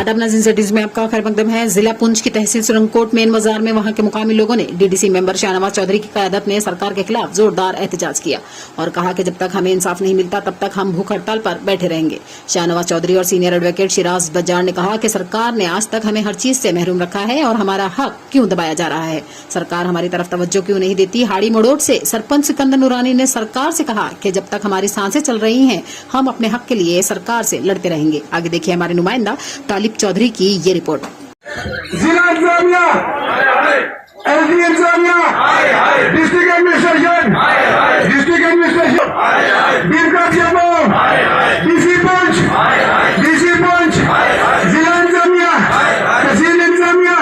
आदाब नाज़रीन, सिटीज में आपका खैर मकदम है। जिला पुंछ की तहसील सुरंगकोट मेन बाजार में वहां के मुकामी लोगों ने डीडीसी मेंबर शाहनवाज चौधरी की क़यादत में सरकार के खिलाफ जोरदार एहतजाज किया और कहा कि जब तक हमें इंसाफ नहीं मिलता तब तक हम भूख हड़ताल पर बैठे रहेंगे। शाहनवाज चौधरी और सीनियर एडवोकेट शिराज बजाज ने कहा कि सरकार ने आज तक हमें हर चीज से महरूम रखा है और हमारा हक क्यों दबाया जा रहा है। सरकार हमारी तरफ तवज्जो क्यों नहीं देती। हाड़ी मड़ोट से सरपंच सिकंदर नूरानी ने सरकार से कहा कि जब तक हमारी सांसें चल रही हैं हम अपने हक के लिए सरकार से लड़ते रहेंगे। आगे देखिए हमारे नुमाइंदा तालिब चौधरी की ये रिपोर्ट। जिला इंतजामिया, एसडी इंतजामिया, डिस्ट्रिक्ट एडमिनिस्ट्रेशन, बीरका सीएमओ, डीसी पुंछ, जिला इंतजामिया, तहसील इंतजामिया,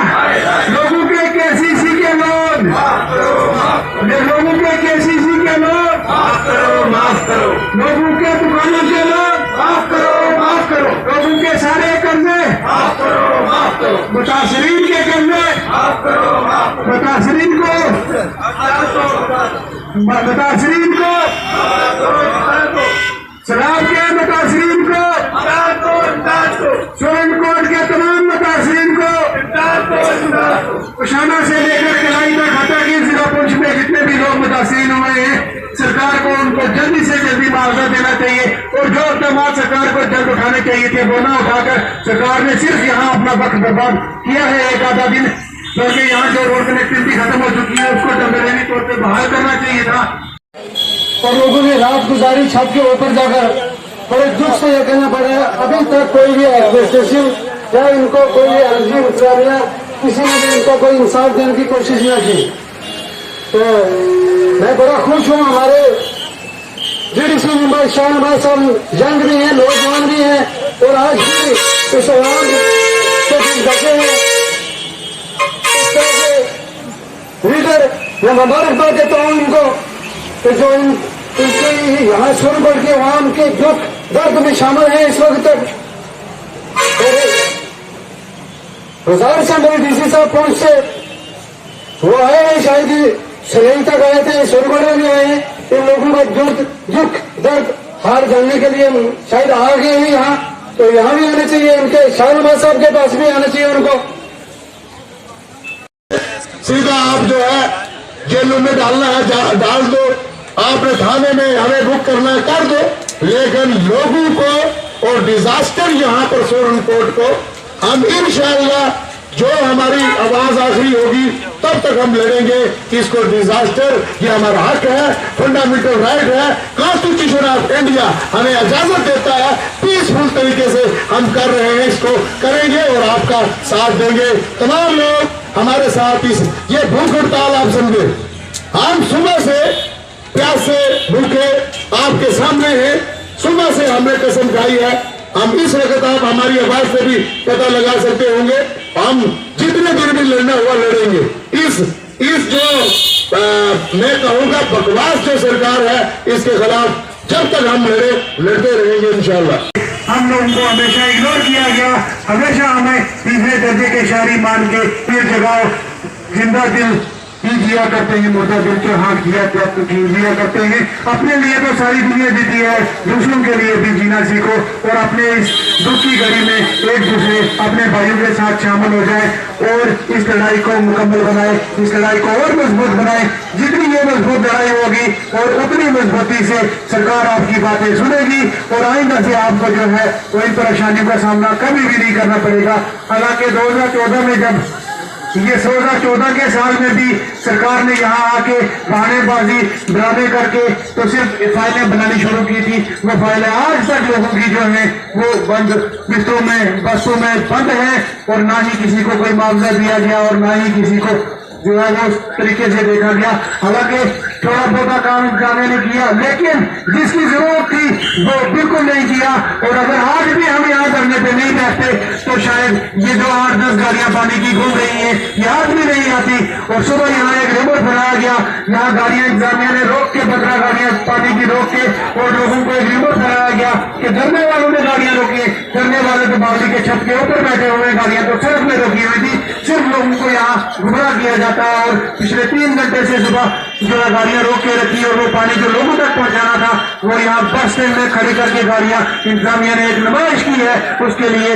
लोगों के केसीसी के लोन, लोगों के केसीसी के लोन माफ करो, लोगों के दुकानों के लोन माफ करो, लोगों के सारे कर्जे माफ करो, मुतासरीन के कर्जे माफ करो, मुतासरीन को शराब के मुतासरीन को, सुरंगकोट के तमाम मुतासरीन को कुशाना से लेकर कलाई तक हटा के जिला पुंछ में जितने भी लोग मुतासरीन हुए हैं, सरकार को उनको जल्दी से जल्दी मुआवजा देना चाहिए और जो इक़दाम सरकार को जल्द उठाने चाहिए थे वो न उठाकर सरकार ने सिर्फ यहाँ अपना वक्त बर्बाद किया है एक आधा दिन, बल्कि यहाँ जो रोड कनेक्टिविटी खत्म हो चुकी है उसको टेम्परेरी तौर पर बहाल करना चाहिए था। और लोगों ने रात गुजारी छत के ऊपर जाकर बड़े दुख से यह कहना पड़ा अभी तक कोई भी एडमिनिस्ट्रेशन या इनको कोई भी एलजी इंतजामिया किसी ने भी इनको कोई इंसाफ देने की कोशिश न की। तो मैं बड़ा खुश हूँ, हमारे डीडीसी मेंबर शाहनवाज साहब यंग भी हैं, नौजवान भी हैं और आज भी इस आवाम से बचे हैं। इस तरह के लीडर मैं मुबारकबाद देता हूँ इनको कि जो इनके यहाँ सुरंगकोट के आवाम के दुख दर्द में शामिल है इस वक्त तक। गुजारिश है मेरे डीसी साहब पुंछ से, वो आए हैं शायद सलई तक आए थे, सुरंगकोट में आए हैं, इन लोगों का दुख दर्द हार जानने के लिए शायद आ गए हैं यहाँ, तो यहाँ भी आना चाहिए, इनके शाहनवाज साहब के पास भी आना चाहिए उनको। सीधा आप जो है जेलों में डालना है डाल दो, आपने थाने में हमें बुक करना है कर दो, लेकिन लोगों को और डिजास्टर यहाँ पर सुरंगकोट को हम इंशाअल्लाह जो हमारी आवाज आखिरी होगी तब तक हम लड़ेंगे। इसको डिजास्टर ये हमारा हक है, फंडामेंटल राइट है, कॉन्स्टिट्यूशन ऑफ इंडिया हमें इजाजत देता है, पीसफुल तरीके से हम कर रहे हैं, इसको करेंगे और आपका साथ देंगे। तमाम लोग हमारे साथ इस ये भूख हड़ताल आप समझे, हम सुबह से प्यासे भूखे आपके सामने हैं, सुबह से हमने कसम खाई है, हम इस वक्त आप हमारी आवाज से भी पता लगा सकते होंगे, हम जितने दिन भी लड़ना हुआ लड़ेंगे। इस जो मैं कहूँगा बकवास जो सरकार है इसके खिलाफ जब तक हम लड़ते रहेंगे इंशाअल्लाह। हम लोगों को हमेशा इग्नोर किया गया, हमेशा हमें तीसरे दर्जे के शायरी मान के फिर जगाओ जिंदा दिल जिया करते हैं, मुर्दा दिल के हाथ जिया करते हैं। अपने लिए तो सारी दुनिया जीती है, दूसरों के लिए भी जीना सीखो और अपने इस दुख की घड़ी में एक दूसरे अपने भाइयों के साथ शामिल हो जाए और इस लड़ाई को मुकम्मल बनाए, इस लड़ाई को और मजबूत बनाए। जितनी ये मजबूत लड़ाई होगी और उतनी मजबूती से सरकार आपकी बातें सुनेगी और आइंदा से आपको जो है कोई परेशानियों का सामना कभी भी नहीं करना पड़ेगा। हालांकि 2014 में जब ये 2014 के साल में भी सरकार ने यहाँ आके बहानेबाजी ड्रामे करके तो सिर्फ फाइलें बनानी शुरू की थी, वो फाइलें आज तक लोगों की जो है वो बंद किस्तों में बसों में बंद है और ना ही किसी को कोई मुआवजा दिया गया और ना ही किसी को जो है वो उस तरीके से देखा गया। हालांकि थोड़ा बहुत काम जाने ने किया, लेकिन जिसकी जरूरत थी वो बिल्कुल नहीं किया। और अगर आज भी हम यहाँ धरने पे नहीं बैठते तो शायद ये जो 8-10 गाड़ियां पानी की घूम रही हैं ये आज भी नहीं आती। और सुबह यहाँ एक रिमोट बनाया गया, यहाँ गाड़ियां इंतजामिया ने रोक के 15 गाड़ियां पानी की रोक के और लोगों को एक रिमोट बनाया गया कि धरने वालों ने गाड़ियां रोकी, धरने वाले तो बावली के छत के ऊपर बैठे हुए, गाड़ियां तो सड़क में रोकी हुई थी, सिर्फ लोगों को यहाँ गुमराह किया जाता है। और पिछले 3 घंटे से सुबह जो गाड़ियां रोक के रखी और वो पानी जो लोगों तक पहुंचाना था वो यहाँ बस स्टैंड में खड़ी करके गाड़ियां इंतजामिया ने एक नुमाइश की है उसके लिए